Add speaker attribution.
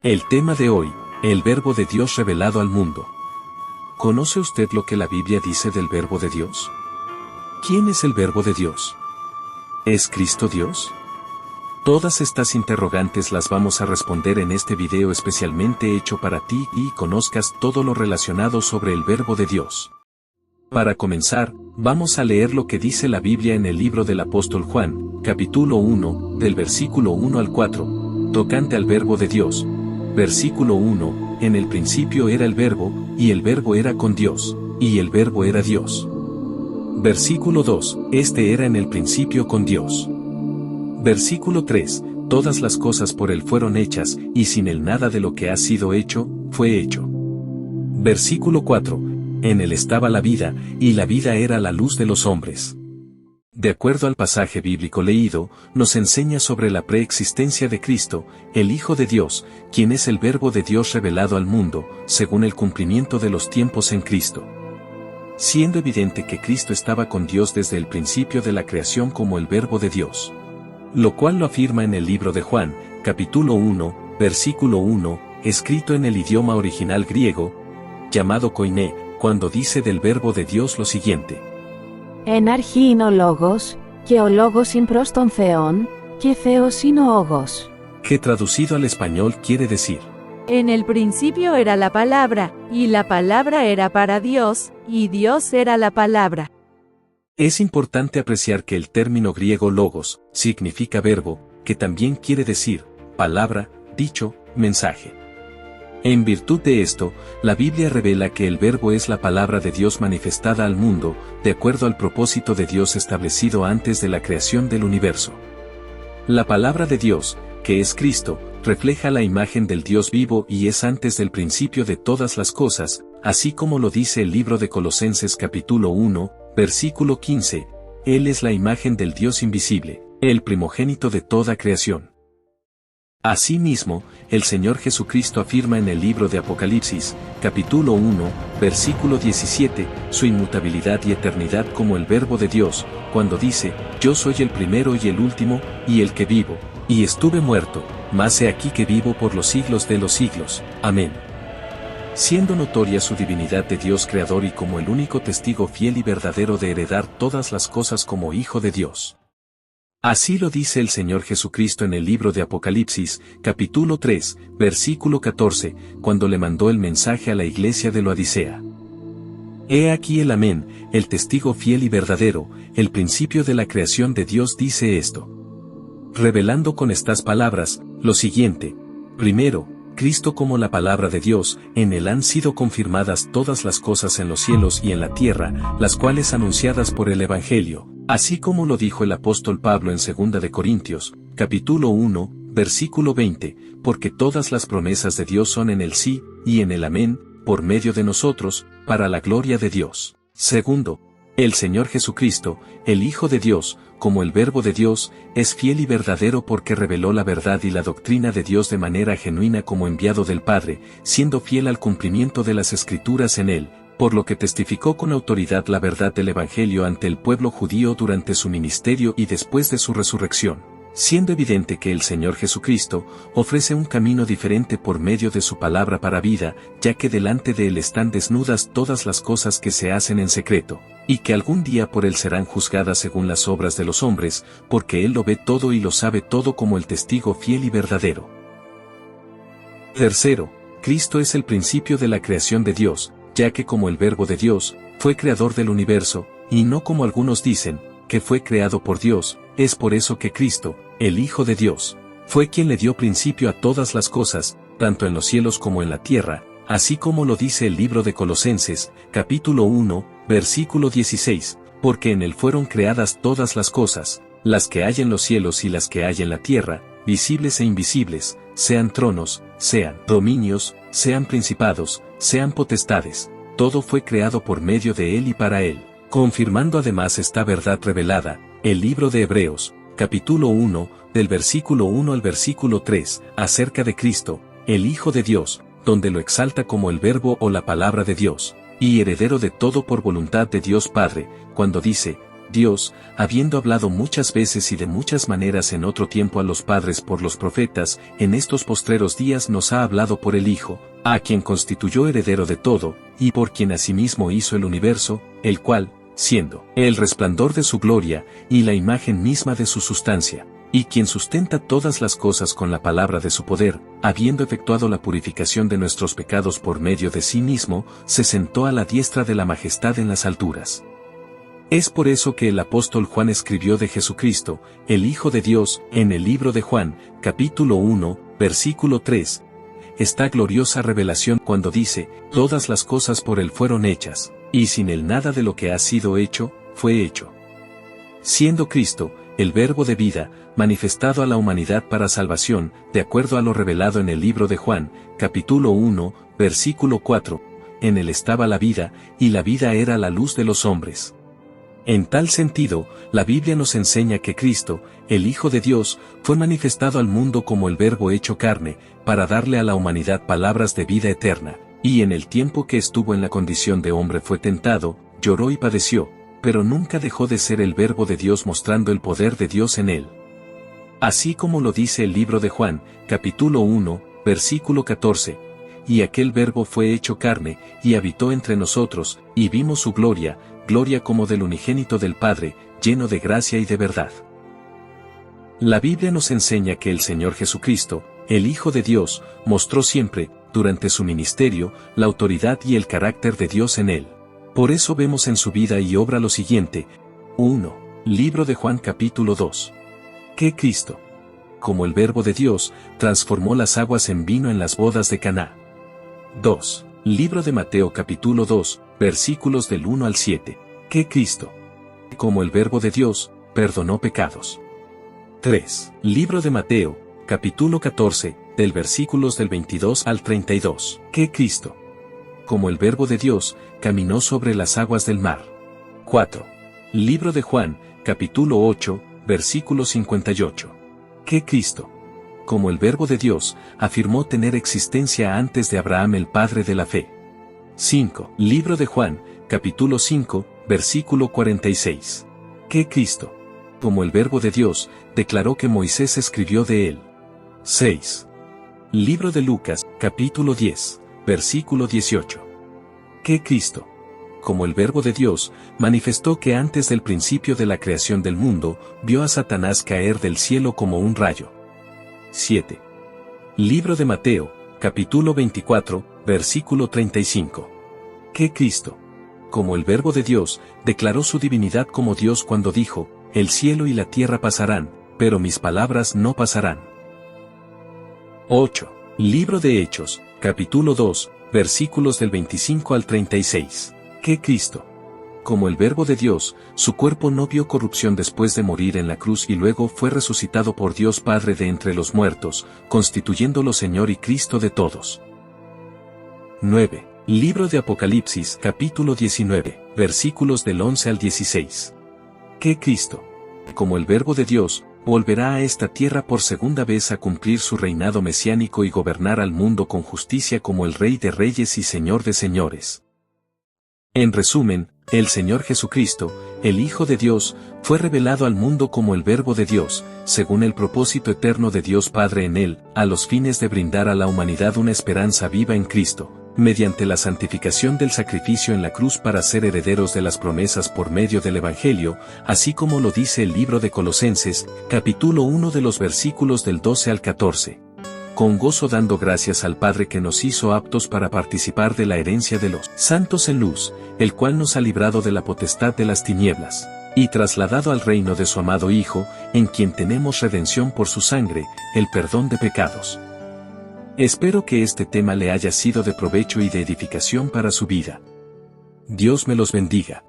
Speaker 1: El tema de hoy, el Verbo de Dios revelado al mundo. ¿Conoce usted lo que la Biblia dice del Verbo de Dios? ¿Quién es el Verbo de Dios? ¿Es Cristo Dios? Todas estas interrogantes las vamos a responder en este video especialmente hecho para ti y conozcas todo lo relacionado sobre el Verbo de Dios. Para comenzar, vamos a leer lo que dice la Biblia en el libro del apóstol Juan, capítulo 1, del versículo 1 al 4, tocante al Verbo de Dios. Versículo 1, en el principio era el Verbo, y el Verbo era con Dios, y el Verbo era Dios. Versículo 2, este era en el principio con Dios. Versículo 3, todas las cosas por él fueron hechas, y sin él nada de lo que ha sido hecho, fue hecho. Versículo 4, en él estaba la vida, y la vida era la luz de los hombres. De acuerdo al pasaje bíblico leído, nos enseña sobre la preexistencia de Cristo, el Hijo de Dios, quien es el Verbo de Dios revelado al mundo, según el cumplimiento de los tiempos en Cristo. Siendo evidente que Cristo estaba con Dios desde el principio de la creación como el Verbo de Dios. Lo cual lo afirma en el libro de Juan, capítulo 1, versículo 1, escrito en el idioma original griego, llamado koiné, cuando dice del Verbo de Dios lo siguiente.
Speaker 2: En αρχή είναι ο Λόγος, και ο Λόγος είναι προς τον Θεόν, και Θεός είναι ο Όγος.
Speaker 1: Que traducido al español quiere decir.
Speaker 3: En el principio era la palabra, y la palabra era para Dios, y Dios era la palabra.
Speaker 1: Es importante apreciar que el término griego logos significa verbo, que también quiere decir palabra, dicho, mensaje. En virtud de esto, la Biblia revela que el Verbo es la palabra de Dios manifestada al mundo, de acuerdo al propósito de Dios establecido antes de la creación del universo. La palabra de Dios, que es Cristo, refleja la imagen del Dios vivo y es antes del principio de todas las cosas, así como lo dice el libro de Colosenses capítulo 1, versículo 15, Él es la imagen del Dios invisible, el primogénito de toda creación. Asimismo, el Señor Jesucristo afirma en el libro de Apocalipsis, capítulo 1, versículo 17, su inmutabilidad y eternidad como el Verbo de Dios, cuando dice, yo soy el primero y el último, y el que vivo, y estuve muerto, mas he aquí que vivo por los siglos de los siglos. Amén. Siendo notoria su divinidad de Dios Creador y como el único testigo fiel y verdadero de heredar todas las cosas como Hijo de Dios. Así lo dice el Señor Jesucristo en el libro de Apocalipsis, capítulo 3, versículo 14, cuando le mandó el mensaje a la iglesia de Laodicea. He aquí el Amén, el testigo fiel y verdadero, el principio de la creación de Dios dice esto. Revelando con estas palabras, lo siguiente. Primero, Cristo como la palabra de Dios, en él han sido confirmadas todas las cosas en los cielos y en la tierra, las cuales anunciadas por el Evangelio, así como lo dijo el apóstol Pablo en 2 de Corintios, capítulo 1, versículo 20, porque todas las promesas de Dios son en el sí, y en el amén, por medio de nosotros, para la gloria de Dios. Segundo, el Señor Jesucristo, el Hijo de Dios, como el Verbo de Dios, es fiel y verdadero porque reveló la verdad y la doctrina de Dios de manera genuina como enviado del Padre, siendo fiel al cumplimiento de las Escrituras en él, por lo que testificó con autoridad la verdad del Evangelio ante el pueblo judío durante su ministerio y después de su resurrección, siendo evidente que el Señor Jesucristo ofrece un camino diferente por medio de su palabra para vida, ya que delante de él están desnudas todas las cosas que se hacen en secreto, y que algún día por él serán juzgadas según las obras de los hombres, porque él lo ve todo y lo sabe todo como el testigo fiel y verdadero. Tercero, Cristo es el principio de la creación de Dios, ya que como el Verbo de Dios, fue creador del universo, y no como algunos dicen, que fue creado por Dios, es por eso que Cristo, el Hijo de Dios, fue quien le dio principio a todas las cosas, tanto en los cielos como en la tierra, así como lo dice el libro de Colosenses, capítulo 1, versículo 16, porque en él fueron creadas todas las cosas, las que hay en los cielos y las que hay en la tierra, visibles e invisibles, sean tronos, sean dominios, sean principados, sean potestades, todo fue creado por medio de él y para él, confirmando además esta verdad revelada, el libro de Hebreos, capítulo 1, del versículo 1 al versículo 3, acerca de Cristo, el Hijo de Dios, donde lo exalta como el Verbo o la palabra de Dios, y heredero de todo por voluntad de Dios Padre, cuando dice, Dios, habiendo hablado muchas veces y de muchas maneras en otro tiempo a los padres por los profetas, en estos postreros días nos ha hablado por el Hijo, a quien constituyó heredero de todo, y por quien asimismo hizo el universo, el cual, siendo el resplandor de su gloria, y la imagen misma de su sustancia, y quien sustenta todas las cosas con la palabra de su poder, habiendo efectuado la purificación de nuestros pecados por medio de sí mismo, se sentó a la diestra de la majestad en las alturas. Es por eso que el apóstol Juan escribió de Jesucristo, el Hijo de Dios, en el libro de Juan, capítulo 1, versículo 3. Esta gloriosa revelación cuando dice, todas las cosas por él fueron hechas, y sin él nada de lo que ha sido hecho, fue hecho. Siendo Cristo, el Verbo de vida, manifestado a la humanidad para salvación, de acuerdo a lo revelado en el libro de Juan, capítulo 1, versículo 4, en él estaba la vida, y la vida era la luz de los hombres. En tal sentido, la Biblia nos enseña que Cristo, el Hijo de Dios, fue manifestado al mundo como el Verbo hecho carne, para darle a la humanidad palabras de vida eterna, y en el tiempo que estuvo en la condición de hombre fue tentado, lloró y padeció, pero nunca dejó de ser el Verbo de Dios mostrando el poder de Dios en él. Así como lo dice el libro de Juan, capítulo 1, versículo 14, y aquel Verbo fue hecho carne, y habitó entre nosotros, y vimos su gloria, gloria como del unigénito del Padre, lleno de gracia y de verdad. La Biblia nos enseña que el Señor Jesucristo, el Hijo de Dios, mostró siempre, durante su ministerio, la autoridad y el carácter de Dios en él. Por eso vemos en su vida y obra lo siguiente. 1. Libro de Juan capítulo 2. Que Cristo, como el Verbo de Dios, transformó las aguas en vino en las bodas de Caná. 2. Libro de Mateo capítulo 2, versículos del 1 al 7. Que Cristo, como el Verbo de Dios, perdonó pecados. 3. Libro de Mateo, capítulo 14, del versículos del 22 al 32. Que Cristo, como el Verbo de Dios, caminó sobre las aguas del mar. 4. Libro de Juan, capítulo 8, versículo 58. Que Cristo, como el Verbo de Dios, afirmó tener existencia antes de Abraham el padre de la fe. 5. Libro de Juan, capítulo 5, versículo 46. Que Cristo, como el Verbo de Dios, declaró que Moisés escribió de él. 6. Libro de Lucas, capítulo 10, versículo 18. Que Cristo, como el Verbo de Dios, manifestó que antes del principio de la creación del mundo, vio a Satanás caer del cielo como un rayo. 7. Libro de Mateo, capítulo 24, versículo 35. Que Cristo, como el Verbo de Dios, declaró su divinidad como Dios cuando dijo, el cielo y la tierra pasarán, pero mis palabras no pasarán. 8. Libro de Hechos, capítulo 2, versículos del 25 al 36. Que Cristo, como el Verbo de Dios, su cuerpo no vio corrupción después de morir en la cruz y luego fue resucitado por Dios Padre de entre los muertos, constituyéndolo Señor y Cristo de todos. 9. Libro de Apocalipsis, capítulo 19, versículos del 11 al 16. Que Cristo, como el Verbo de Dios, volverá a esta tierra por segunda vez a cumplir su reinado mesiánico y gobernar al mundo con justicia como el Rey de Reyes y Señor de Señores. En resumen, el Señor Jesucristo, el Hijo de Dios, fue revelado al mundo como el Verbo de Dios, según el propósito eterno de Dios Padre en él, a los fines de brindar a la humanidad una esperanza viva en Cristo, mediante la santificación del sacrificio en la cruz para ser herederos de las promesas por medio del Evangelio, así como lo dice el libro de Colosenses, capítulo 1 de los versículos del 12 al 14. Con gozo dando gracias al Padre que nos hizo aptos para participar de la herencia de los santos en luz, el cual nos ha librado de la potestad de las tinieblas, y trasladado al reino de su amado Hijo, en quien tenemos redención por su sangre, el perdón de pecados. Espero que este tema le haya sido de provecho y de edificación para su vida. Dios me los bendiga.